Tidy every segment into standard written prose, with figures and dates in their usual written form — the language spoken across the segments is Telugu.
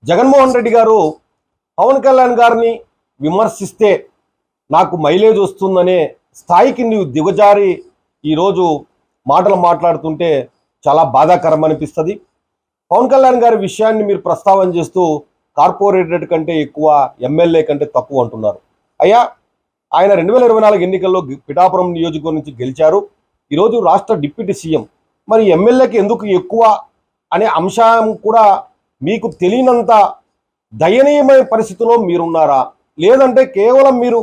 జగన్మోహన్ రెడ్డి గారు పవన్ కళ్యాణ్ గారిని విమర్శిస్తే నాకు మైలేజ్ వస్తుందనే స్థాయికి నీవు దిగజారి ఈరోజు మాటలు మాట్లాడుతుంటే చాలా బాధాకరం అనిపిస్తుంది. పవన్ కళ్యాణ్ గారి విషయాన్ని మీరు ప్రస్తావన చేస్తూ కార్పొరేటెడ్ కంటే ఎక్కువ, ఎమ్మెల్యే కంటే తక్కువ అంటున్నారు. అయ్యా, ఆయన 2024 ఎన్నికల్లో పిఠాపురం నియోజకవర్గం నుంచి గెలిచారు. ఈరోజు రాష్ట్ర డిప్యూటీ సీఎం. మరి ఎమ్మెల్యేకి ఎందుకు ఎక్కువ అనే అంశం కూడా మీకు తెలియనంత దయనీయమైన పరిస్థితిలో మీరున్నారా? లేదంటే కేవలం మీరు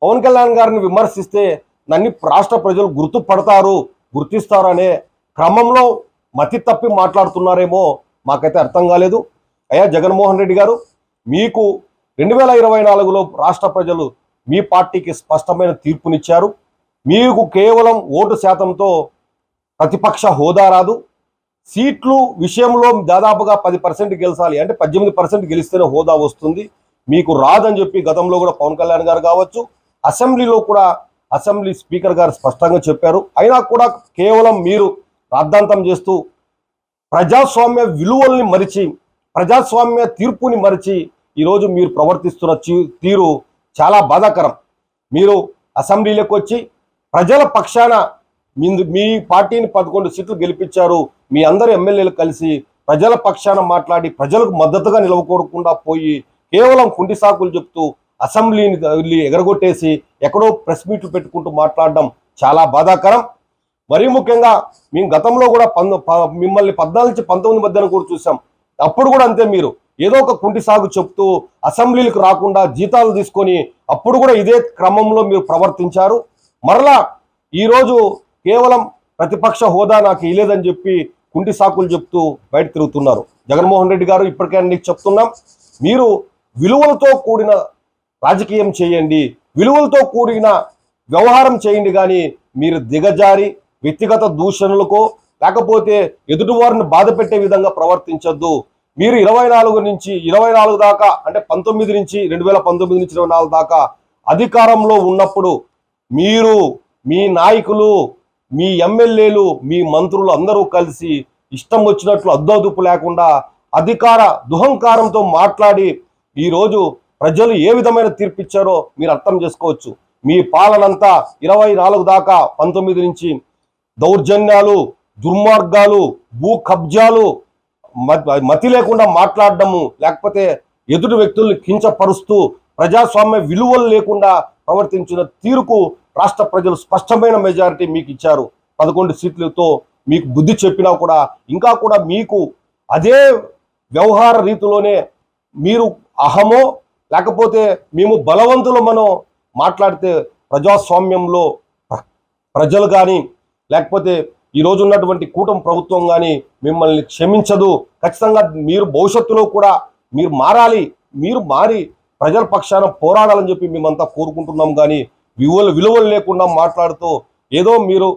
పవన్ కళ్యాణ్ గారిని విమర్శిస్తే నన్ను రాష్ట్ర ప్రజలు గుర్తిస్తారు అనే క్రమంలో మతి తప్పి మాట్లాడుతున్నారేమో మాకైతే అర్థం కాలేదు. అయ్యా జగన్మోహన్ రెడ్డి గారు, మీకు 2024లో రాష్ట్ర ప్రజలు మీ పార్టీకి స్పష్టమైన తీర్పునిచ్చారు. మీకు కేవలం ఓటు శాతంతో ప్రతిపక్ష హోదా రాదు. సీట్లు విషయంలో దాదాపుగా 10% గెలిచాలి, అంటే 18% గెలిస్తేనే హోదా వస్తుంది. మీకు రాదని చెప్పి గతంలో కూడా పవన్ కళ్యాణ్ గారు కావచ్చు, అసెంబ్లీలో కూడా అసెంబ్లీ స్పీకర్ గారు స్పష్టంగా చెప్పారు. అయినా కూడా కేవలం మీరు రాద్ధాంతం చేస్తూ ప్రజాస్వామ్య విలువల్ని మరిచి, ప్రజాస్వామ్య తీర్పుని మరిచి ఈరోజు మీరు ప్రవర్తిస్తున్న తీరు చాలా బాధాకరం. మీరు అసెంబ్లీలోకి వచ్చి ప్రజల పక్షాన మీ పార్టీని 11 సీట్లు గెలిపించారు. మీ అందరు ఎమ్మెల్యేలు కలిసి ప్రజల పక్షాన మాట్లాడి ప్రజలకు మద్దతుగా నిలవకూడకుండా పోయి కేవలం కుంటి సాకులు చెప్తూ అసెంబ్లీని ఎగరగొట్టేసి ఎక్కడో ప్రెస్ మీట్లు పెట్టుకుంటూ మాట్లాడడం చాలా బాధాకరం. మరీ ముఖ్యంగా మేము గతంలో కూడా మిమ్మల్ని 14 నుంచి 19 మధ్యన కూడా చూసాం. అప్పుడు కూడా అంతే, మీరు ఏదో ఒక కుంటి సాగు చెప్తూ అసెంబ్లీలకు రాకుండా జీతాలు తీసుకొని అప్పుడు కూడా ఇదే క్రమంలో మీరు ప్రవర్తించారు. మరలా ఈరోజు కేవలం ప్రతిపక్ష హోదా నాకు ఇలేదని చెప్పి కుంటి సాకులు చెప్తూ బయట తిరుగుతున్నారు. జగన్మోహన్ రెడ్డి గారు, ఇప్పటికే నీకు చెప్తున్నాం, మీరు విలువలతో కూడిన రాజకీయం చేయండి, విలువలతో కూడిన వ్యవహారం చేయండి. కానీ మీరు దిగజారి వ్యక్తిగత దూషణలకో లేకపోతే ఎదుటివారిని బాధ పెట్టే విధంగా ప్రవర్తించొద్దు. మీరు 24 దాకా, అంటే 2019 నుంచి 24 దాకా అధికారంలో ఉన్నప్పుడు మీరు, మీ నాయకులు, మీ ఎమ్మెల్యేలు, మీ మంత్రులు అందరూ కలిసి ఇష్టం వచ్చినట్లు అద్దోదుపు లేకుండా అధికార దుహంకారంతో మాట్లాడి ఈరోజు ప్రజలు ఏ విధమైన తీర్పిచ్చారో మీరు అర్థం చేసుకోవచ్చు. మీ పాలనంతా 24 దాకా 19 నుంచి దౌర్జన్యాలు, దుర్మార్గాలు, భూ కబ్జాలు, మతి లేకుండా మాట్లాడడము, లేకపోతే ఎదుటి వ్యక్తుల్ని కించపరుస్తూ ప్రజాస్వామ్య విలువలు లేకుండా ప్రవర్తించిన తీరుకు రాష్ట్ర ప్రజలు స్పష్టమైన మెజారిటీ మీకు ఇచ్చారు. 11 సీట్లతో మీకు బుద్ధి చెప్పినా కూడా ఇంకా కూడా మీకు అదే వ్యవహార రీతిలోనే మీరు అహమో లేకపోతే మేము బలవంతులమనో మాట్లాడితే ప్రజాస్వామ్యంలో ప్రజలు కానీ లేకపోతే ఈరోజు ఉన్నటువంటి కూటమి ప్రభుత్వం కానీ మిమ్మల్ని క్షమించదు. ఖచ్చితంగా మీరు భవిష్యత్తులో కూడా మీరు మారాలి, మీరు మారి ప్రజల పక్షాన పోరాడాలని చెప్పి మేమంతా కోరుకుంటున్నాం. కానీ విలువలు లేకుండా మాట్లాడుతూ ఏదో మీరు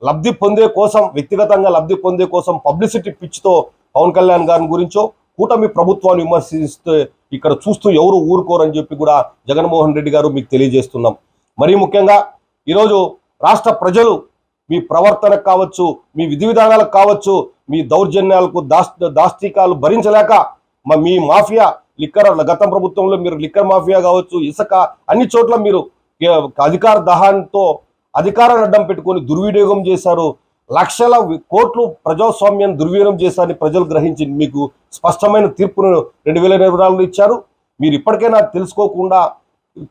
లబ్ధి పొందే కోసం, వ్యక్తిగతంగా లబ్ధి పొందే కోసం పబ్లిసిటీ పిచ్చితో పవన్ కళ్యాణ్ గారి గురించో కూటమి ప్రభుత్వాన్ని విమర్శిస్తే ఇక్కడ చూస్తూ ఎవరు ఊరుకోరని చెప్పి కూడా జగన్మోహన్ రెడ్డి గారు మీకు తెలియజేస్తున్నాం. మరీ ముఖ్యంగా ఈరోజు రాష్ట్ర ప్రజలు మీ ప్రవర్తనకు కావచ్చు, మీ విధి విధానాలకు కావచ్చు, మీ దౌర్జన్యాలకు దాష్టికాలు భరించలేక మీ మాఫియా లిక్కర్, గత ప్రభుత్వంలో మీరు లిక్కర్ మాఫియా కావచ్చు, ఇసుక, అన్ని చోట్ల మీరు అధికార దహాంతో అధికారాన్ని అడ్డం పెట్టుకొని దుర్వినియోగం చేశారు. లక్షల కోట్లు ప్రజాస్వామ్యాన్ని దుర్వినియోగం చేశారని ప్రజలు గ్రహించి మీకు స్పష్టమైన తీర్పును 2024లో ఇచ్చారు. మీరు ఇప్పటికైనా తెలుసుకోకుండా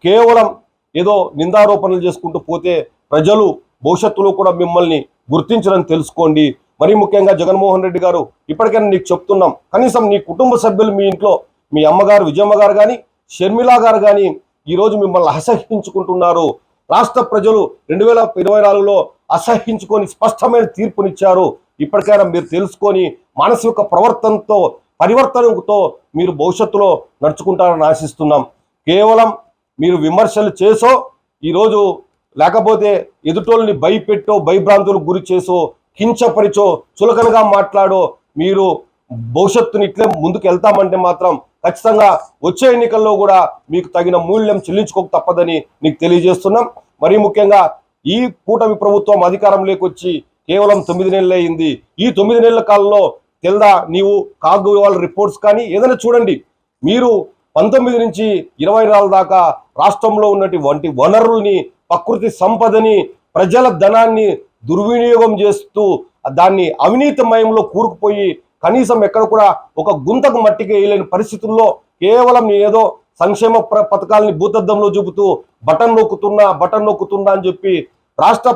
కేవలం ఏదో నిందారోపణలు చేసుకుంటూ పోతే ప్రజలు భవిష్యత్తులో కూడా మిమ్మల్ని గుర్తించడం తెలుసుకోండి. మరీ ముఖ్యంగా జగన్మోహన్ రెడ్డి గారు, ఇప్పటికైనా నీకు చెప్తున్నాం, కనీసం నీ కుటుంబ సభ్యులు, మీ ఇంట్లో మీ అమ్మగారు విజయమ్మ గారు కానీ, షర్మిలా గారు కానీ ఈరోజు మిమ్మల్ని అసహ్యించుకుంటున్నారు. రాష్ట్ర ప్రజలు 2024లో అసహ్యించుకొని స్పష్టమైన తీర్పునిచ్చారు. ఇప్పటికైనా మీరు తెలుసుకొని మానసిక పరివర్తనతో మీరు భవిష్యత్తులో నడుచుకుంటారని ఆశిస్తున్నాం. కేవలం మీరు విమర్శలు చేసో ఈరోజు, లేకపోతే ఎదుటోళ్ళని భయపెట్టో, భయభ్రాంతులకు గురి చేసో, కించపరిచో, చులకనగా మాట్లాడో మీరు భవిష్యత్తుని ఇట్లే ముందుకు వెళ్తామంటే మాత్రం ఖచ్చితంగా వచ్చే ఎన్నికల్లో కూడా మీకు తగిన మూల్యం చెల్లించుకోక తప్పదని నీకు తెలియజేస్తున్నాం. మరీ ముఖ్యంగా ఈ కూటమి ప్రభుత్వం అధికారంలోకి వచ్చి కేవలం 9 నెలలు అయింది. ఈ 9 నెలల కాలంలో తెల్దా నీవు కాగు వాళ్ళ రిపోర్ట్స్ కానీ ఏదైనా చూడండి, మీరు 19 నుంచి 24 దాకా రాష్ట్రంలో ఉన్నటువంటి వనరుల్ని, ప్రకృతి సంపదని, ప్రజల ధనాన్ని దుర్వినియోగం చేస్తూ దాన్ని అవినీతిమయంలో కూరుకుపోయి కనీసం ఎక్కడ కూడా ఒక గుంతకు మట్టికి వేయలేని పరిస్థితుల్లో కేవలం ఏదో సంక్షేమ పథకాలని భూతద్దంలో చూపుతూ బటన్ నొక్కుతున్నా అని చెప్పి రాష్ట్ర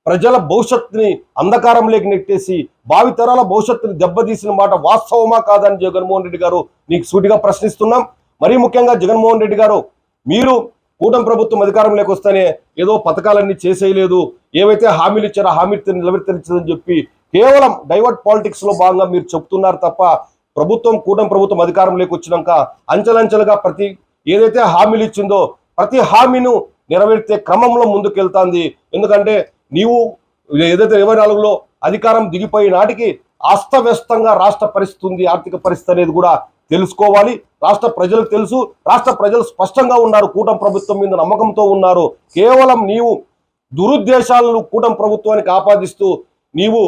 ప్రజల భవిష్యత్తుని అంధకారంలోకి నెట్టేసి భావితరాల భవిష్యత్తుని దెబ్బతీసిన మాట వాస్తవమా కాదని జగన్మోహన్ రెడ్డి గారు నీకు సూటిగా ప్రశ్నిస్తున్నాం. మరీ ముఖ్యంగా జగన్మోహన్ రెడ్డి గారు, మీరు కూటమి ప్రభుత్వం అధికారంలోకి వస్తేనే ఏదో పథకాలన్నీ చేసేయలేదు, ఏవైతే హామీలు ఇచ్చారో హామీలు నిలబెట్టని చెప్పి కేవలం డైవర్ట్ పాలిటిక్స్ లో భాగంగా మీరు చెప్తున్నారు తప్ప కూటమి ప్రభుత్వం అధికారంలోకి వచ్చినాక అంచెలంచెలుగా ఏదైతే హామీలు ఇచ్చిందో ప్రతి హామీను నెరవేర్చే క్రమంలో ముందుకెళ్తాంది. ఎందుకంటే నీవు ఏదైతే 24లో అధికారం దిగిపోయే నాటికి అస్తవ్యస్తంగా రాష్ట్ర పరిస్థితి ఉంది, ఆర్థిక పరిస్థితి అనేది కూడా తెలుసుకోవాలి. రాష్ట్ర ప్రజలకు తెలుసు, రాష్ట్ర ప్రజలు స్పష్టంగా ఉన్నారు, కూటమి ప్రభుత్వం మీద నమ్మకంతో ఉన్నారు. కేవలం నీవు దురుద్దేశాలను కూటమి ప్రభుత్వానికి ఆపాదిస్తూ నీవు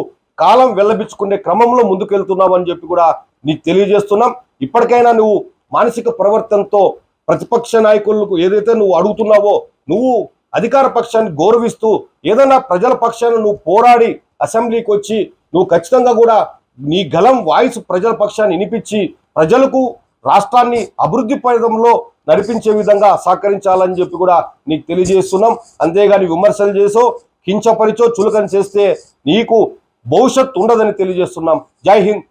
కాలం వెళ్ళబిచ్చుకునే క్రమంలో ముందుకెళ్తున్నావని చెప్పి కూడా నీకు తెలియజేస్తున్నాం. ఇప్పటికైనా నువ్వు మానసిక ప్రవర్తనతో ప్రతిపక్ష నాయకులకు ఏదైతే నువ్వు అడుగుతున్నావో, నువ్వు అధికార పక్షాన్ని గౌరవిస్తూ ఏదైనా ప్రజల పక్షాన్ని నువ్వు పోరాడి అసెంబ్లీకి వచ్చి నువ్వు ఖచ్చితంగా కూడా నీ గలం వాయిస్ ప్రజల పక్షాన్ని వినిపించి ప్రజలకు రాష్ట్రాన్ని అభివృద్ధి పథంలో నడిపించే విధంగా సహకరించాలని చెప్పి కూడా నీకు తెలియజేస్తున్నాం. అంతేగాని విమర్శలు చేసో, కించపరిచో, చులకన చేస్తే నీకు భవిష్యత్తు ఉండదని తెలియజేస్తున్నాం. జై హింద్.